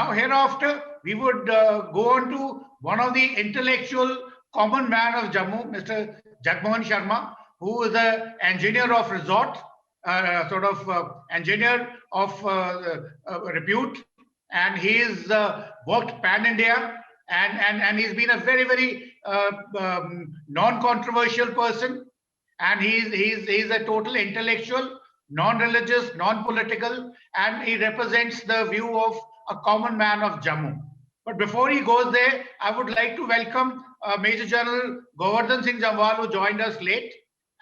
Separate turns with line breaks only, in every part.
Now, hereafter, we would go on to one of the intellectual common man of Jammu, Mr. Jagmohan Sharma, who is an engineer of resort, engineer of repute, and he is worked pan-India, and he's been a very non-controversial person, and he's a total intellectual, non-religious, non-political, and he represents the view of a common man of Jammu. But before he goes there, I would like to welcome Major General Govardhan Singh Jamwal, who joined us late.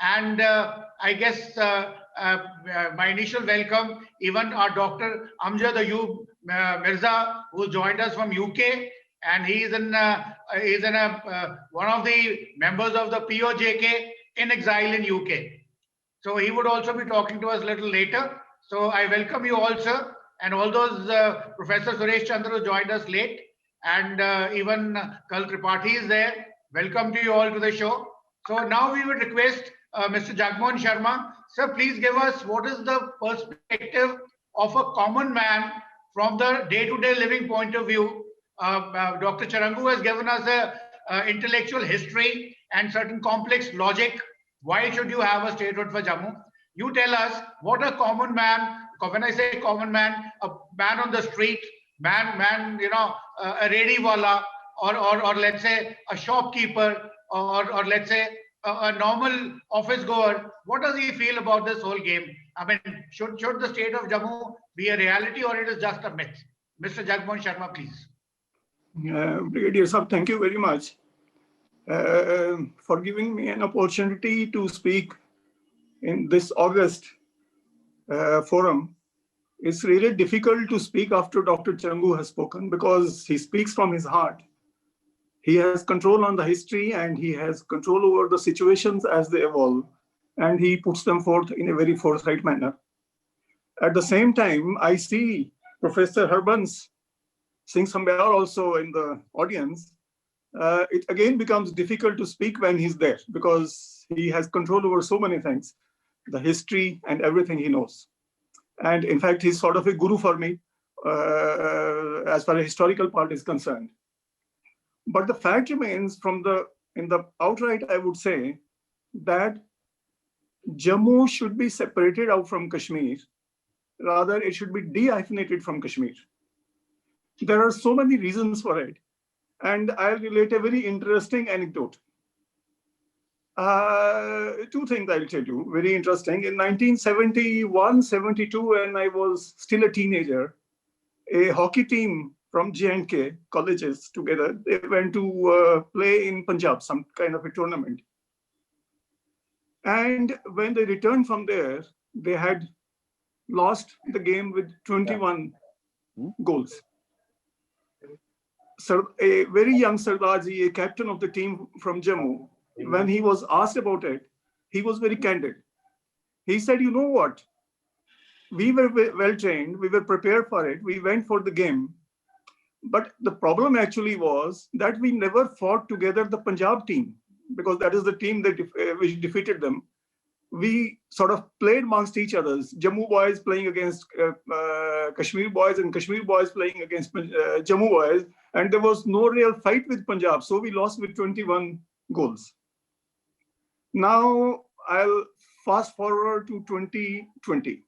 And I guess my initial welcome, even our Dr. Amjad Ayub Mirza, who joined us from UK, and he is one of the members of the POJK in exile in UK. So he would also be talking to us a little later. So I welcome you all, sir, and all those Professor Suresh Chandra who joined us late, and even Kal Tripathi is there. Welcome to you all to the show. So now we would request Mr. Jagmohan Sharma. Sir, please give us what is the perspective of a common man from the day-to-day living point of view. Dr. Charangu has given us a intellectual history and certain complex logic. Why should you have a statehood for Jammu? You tell us what a common man, when I say common man, a man on the street, man, you know, a ready wala, or let's say a shopkeeper, or let's say a normal office goer, what does he feel about this whole game? I mean, should the state of Jammu be a reality, or it is just a myth? Mr. Jagmohan Sharma, please.
Brigadier Sahab, thank you very much for giving me an opportunity to speak in this August forum. It's really difficult to speak after Dr. Charangu has spoken, because he speaks from his heart. He has control on the history, and he has control over the situations as they evolve, and he puts them forth in a very forthright manner. At the same time, I see Professor Harbans Singh Sambayar also in the audience. It again becomes difficult to speak when he's there, because he has control over so many things, the history and everything he knows. And in fact, he's sort of a guru for me as far as historical part is concerned. But the fact remains, in the outright, I would say that Jammu should be separated out from Kashmir. Rather, it should be de-hyphenated from Kashmir. There are so many reasons for it. And I'll relate a very interesting anecdote. Two things I'll tell you, very interesting. In 1971-72, when I was still a teenager, a hockey team from J&K colleges together, they went to play in Punjab, some kind of a tournament. And when they returned from there, they had lost the game with 21 goals. So a very young Sardarji, a captain of the team from Jammu, when he was asked about it, he was very candid. He said, you know what? We were well trained, we were prepared for it, we went for the game. But the problem actually was that we never fought together the Punjab team, because that is the team that which defeated them. We sort of played amongst each other. Jammu boys playing against Kashmir boys, and Kashmir boys playing against Jammu boys. And there was no real fight with Punjab. So we lost with 21 goals. Now I'll fast forward to 2020.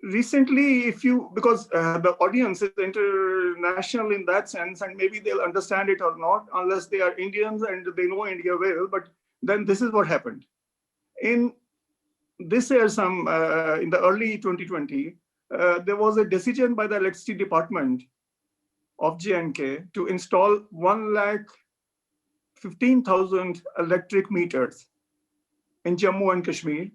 Recently, because the audience is international in that sense, and maybe they'll understand it or not, unless they are Indians and they know India well, but then this is what happened. In this year, in the early 2020, there was a decision by the electricity department of J&K to install 1,15,000 electric meters in Jammu and Kashmir,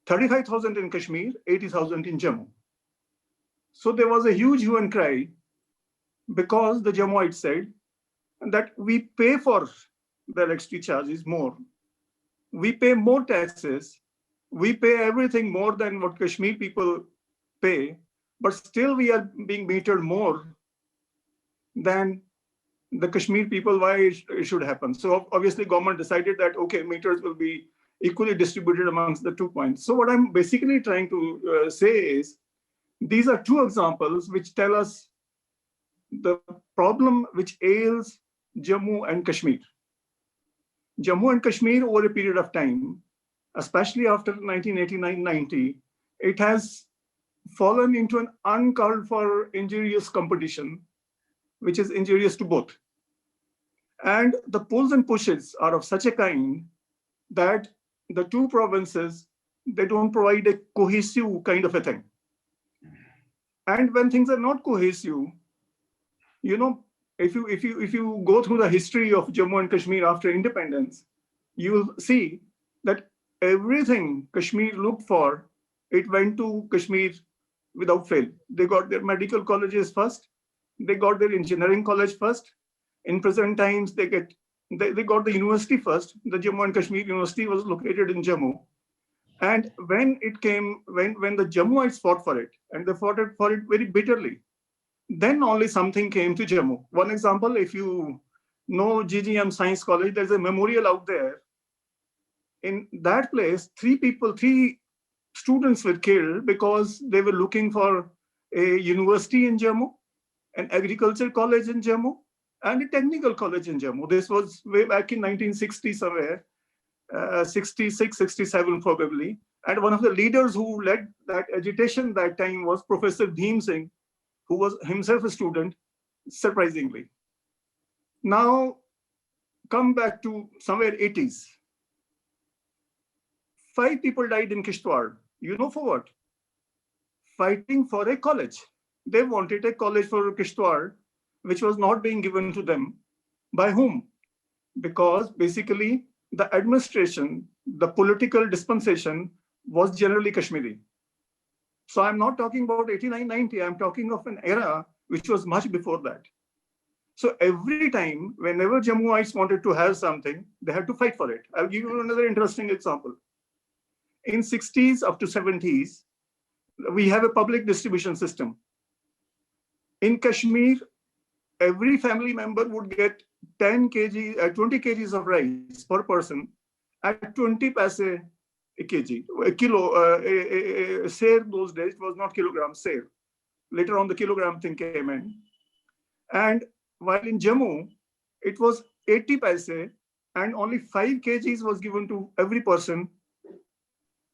35,000 in Kashmir, 80,000 in Jammu. So there was a huge hue and cry, because the Jammuites said that we pay for the electricity charges more. We pay more taxes. We pay everything more than what Kashmir people pay, but still we are being metered more than the Kashmir people. Why it should happen? So obviously government decided that, okay, meters will be equally distributed amongst the 2 points. So what I'm basically trying to say is These are two examples which tell us the problem which ails Jammu and Kashmir. Jammu and Kashmir, over a period of time, especially after 1989-90, it has fallen into an uncalled for injurious competition, which is injurious to both. And the pulls and pushes are of such a kind that the two provinces, they don't provide a cohesive kind of a thing. And when things are not cohesive, you know, if you go through the history of Jammu and Kashmir after independence, you will see that everything Kashmir looked for, it went to Kashmir without fail. They got their medical colleges first, they got their engineering college first. In present times, they got the university first. The Jammu and Kashmir University was located in Jammu. And when the Jammuites fought for it, and they fought for it very bitterly, then only something came to Jammu. One example, if you know GGM Science College, there's a memorial out there. In that place, three students were killed because they were looking for a university in Jammu, an agriculture college in Jammu, and a technical college in Jammu. This was way back in 1960 somewhere, 66, 67 probably. And one of the leaders who led that agitation that time was Professor Bhim Singh, who was himself a student, surprisingly. Now, come back to somewhere 80s. 5 people died in Kishtwar. You know for what? Fighting for a college. They wanted a college for Kishtwar, which was not being given to them. By whom? Because basically the administration, the political dispensation was generally Kashmiri. So I'm not talking about 89, 90, I'm talking of an era which was much before that. So every time, whenever Jammuites wanted to have something, they had to fight for it. I'll give you another interesting example. In 60s up to 70s, we have a public distribution system. In Kashmir, every family member would get 20 kgs of rice per person at 20 paise a kg, a kilo, a sare those days, it was not kilogram, sare. Later on, the kilogram thing came in. And while in Jammu, it was 80 paise and only 5 kgs was given to every person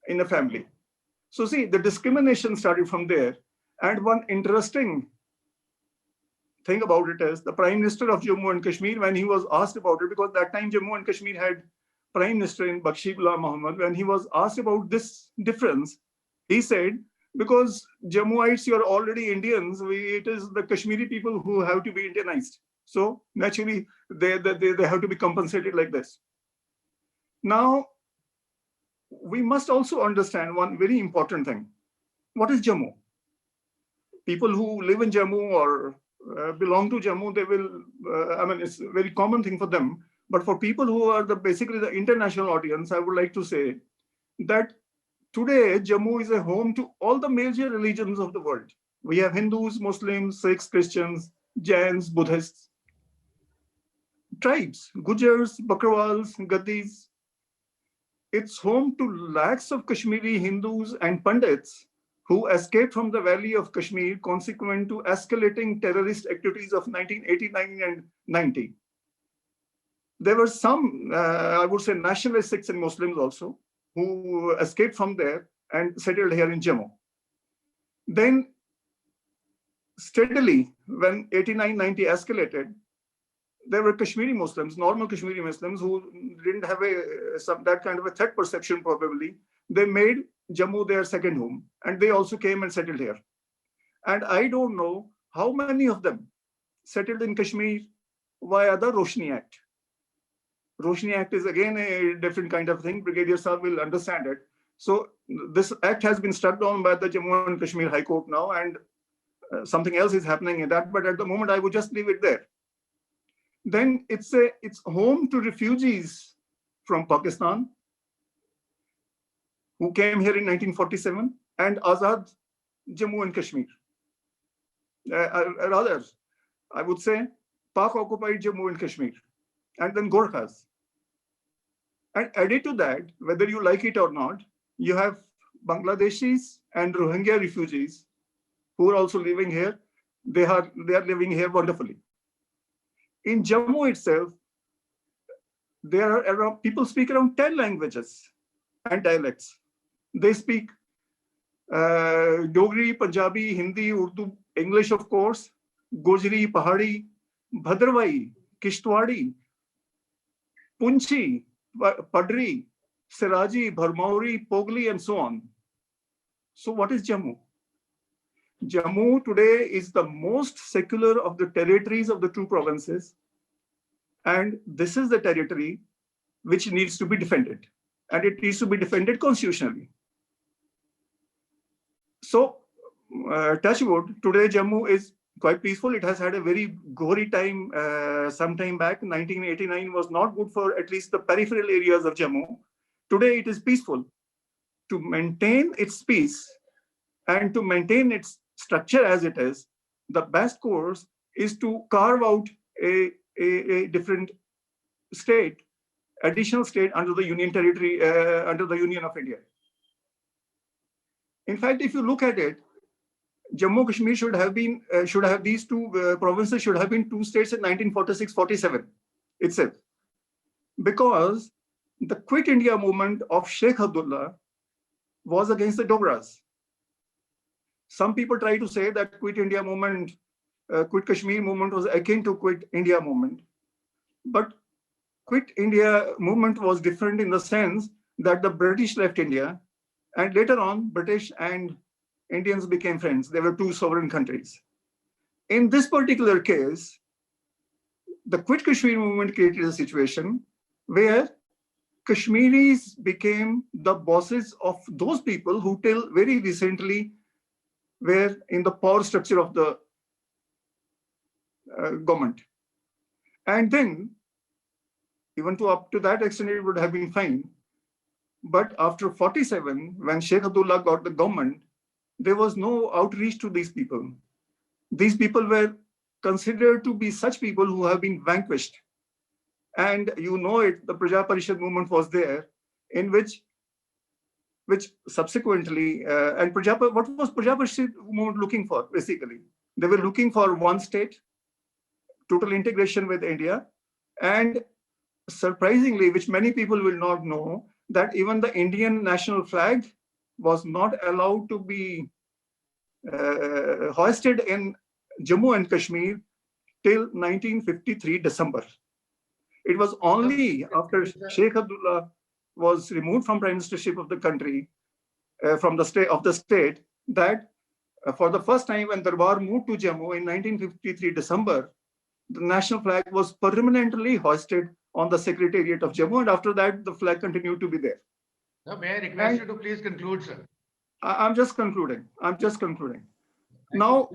in a family. So see, the discrimination started from there. And one interesting thing about it is the Prime Minister of Jammu and Kashmir, when he was asked about it, because that time Jammu and Kashmir had Prime Minister in Bakshibullah Muhammad, when he was asked about this difference, he said, because Jammuites, you are already Indians, it is the Kashmiri people who have to be Indianized. So naturally, they have to be compensated like this. Now, we must also understand one very important thing. What is Jammu? People who live in Jammu or belong to Jammu, they will, I mean, it's a very common thing for them. But for people who are basically the international audience, I would like to say that today, Jammu is a home to all the major religions of the world. We have Hindus, Muslims, Sikhs, Christians, Jains, Buddhists, tribes, Gujars, Bakrwals, Gaddis. It's home to lakhs of Kashmiri Hindus and Pandits who escaped from the valley of Kashmir consequent to escalating terrorist activities of 1989 and 90. There were some, I would say, nationalist Sikhs and Muslims also who escaped from there and settled here in Jammu. Then steadily, when 89-90 escalated, there were Kashmiri Muslims, normal Kashmiri Muslims who didn't have that kind of a threat perception probably. They made Jammu their second home and they also came and settled here. And I don't know how many of them settled in Kashmir via the Roshni Act. Roshni Act is again a different kind of thing. Brigadier Sir will understand it. So this act has been struck down by the Jammu and Kashmir High Court now, and something else is happening in that. But at the moment, I would just leave it there. Then it's home to refugees from Pakistan who came here in 1947 and Azad Jammu and Kashmir. Rather, I would say Pak-occupied Jammu and Kashmir, and then Gorkhas. And added to that, whether you like it or not, you have Bangladeshis and Rohingya refugees who are also living here, they are living here wonderfully. In Jammu itself, there are around, people speak around 10 languages and dialects. They speak Dogri, Punjabi, Hindi, Urdu, English, of course, Gojri, Pahari, Bhadrawai, Kishtwadi, Punchi, Padri, Siraji, Bharmauri, Pogli, and so on. So what is Jammu? Jammu today is the most secular of the territories of the two provinces. And this is the territory which needs to be defended. And it needs to be defended constitutionally. So, touch wood, today Jammu is quite peaceful. It has had a very gory time some time back. 1989 was not good for at least the peripheral areas of Jammu. Today it is peaceful. To maintain its peace and to maintain its structure as it is, the best course is to carve out a different state, additional state under the Union territory, under the Union of India. In fact, if you look at it, Jammu Kashmir should have these two provinces should have been two states in 1946-47 itself, because the Quit India movement of Sheikh Abdullah was against the DOGRAS. Some people try to say that Quit India movement, Quit Kashmir movement was akin to Quit India movement, but Quit India movement was different in the sense that the British left India, and later on, British and Indians became friends. They were two sovereign countries. In this particular case, the Quit Kashmir movement created a situation where Kashmiris became the bosses of those people who till very recently were in the power structure of the government. And then, even to up to that extent, it would have been fine. But after 47, when Sheikh Abdullah got the government, there was no outreach to these people. These people were considered to be such people who have been vanquished. And you know it, the Praja Parishad movement was there, in which subsequently, and what was Praja Parishad movement looking for, basically? They were looking for one state, total integration with India, and surprisingly, which many people will not know, that even the Indian national flag was not allowed to be hoisted in Jammu and Kashmir till 1953 December. It was only after Sheikh Abdullah was removed from prime ministership of the country, from the state, that for the first time when Darbar moved to Jammu in 1953 December, the national flag was permanently hoisted on the Secretariat of Jammu, and after that, the flag continued to be there.
Sir, may I request you to please conclude, sir?
I'm just concluding. Now,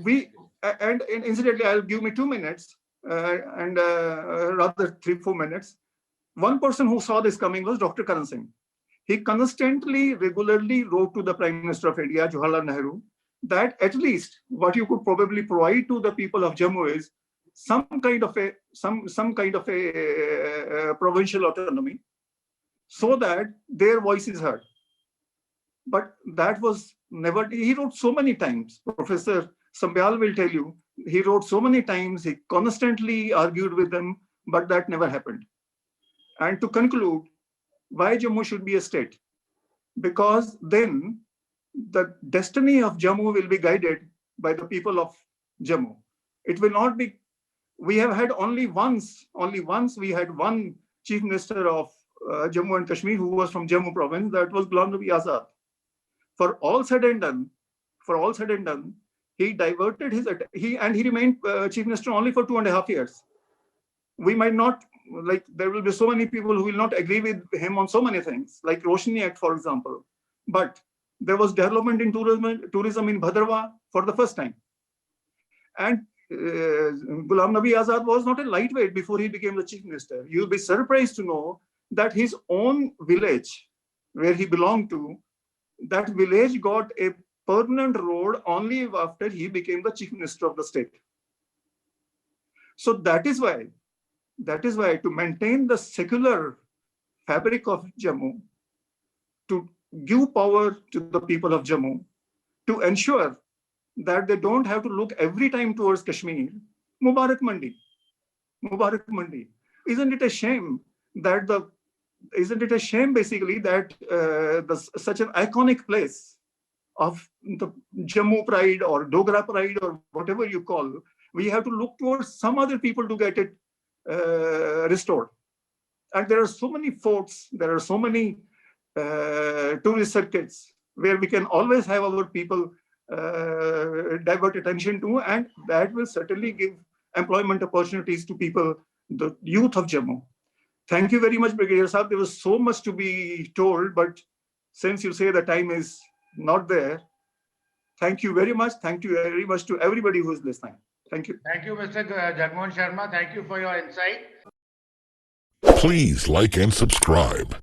and incidentally, I'll give me 2 minutes, and rather 3-4 minutes. One person who saw this coming was Dr. Karan Singh. He constantly, regularly wrote to the Prime Minister of India, Jawaharlal Nehru, that at least what you could probably provide to the people of Jammu is some kind of a provincial autonomy, so that their voice is heard. But that was never. He wrote so many times. Professor Sambyal will tell you, he wrote so many times. He constantly argued with them, but that never happened. And to conclude, why Jammu should be a state? Because then the destiny of Jammu will be guided by the people of Jammu. It will not be. We have had only once we had one chief minister of Jammu and Kashmir who was from Jammu province. That was Ghulam Nabi Azad. For all said and done, he diverted he remained chief minister only for 2.5 years. We might not, like, there will be so many people who will not agree with him on so many things, like Roshni Act, for example. But there was development in tourism in Bhadrawa for the first time. And Ghulam Nabi Azad was not a lightweight before he became the chief minister. You'll be surprised to know that his own village, where he belonged to, that village got a permanent road only after he became the chief minister of the state. So that is why to maintain the secular fabric of Jammu, to give power to the people of Jammu, to ensure that they don't have to look every time towards Kashmir. Mubarak Mandi. Mubarak Mandi. Isn't it a shame that basically that such an iconic place of the Jammu pride or Dogra pride or whatever you call, we have to look towards some other people to get it restored. And there are so many forts, there are so many tourist circuits where we can always have our people divert attention to, and that will certainly give employment opportunities to people, the youth of Jammu. Thank you very much, Brigadier Saab. There was so much to be told, but since you say the time is not there, thank you very much. Thank you very much to everybody who is listening. Thank you.
Thank you, Mr. Jagmohan Sharma. Thank you for your insight.
Please like and subscribe.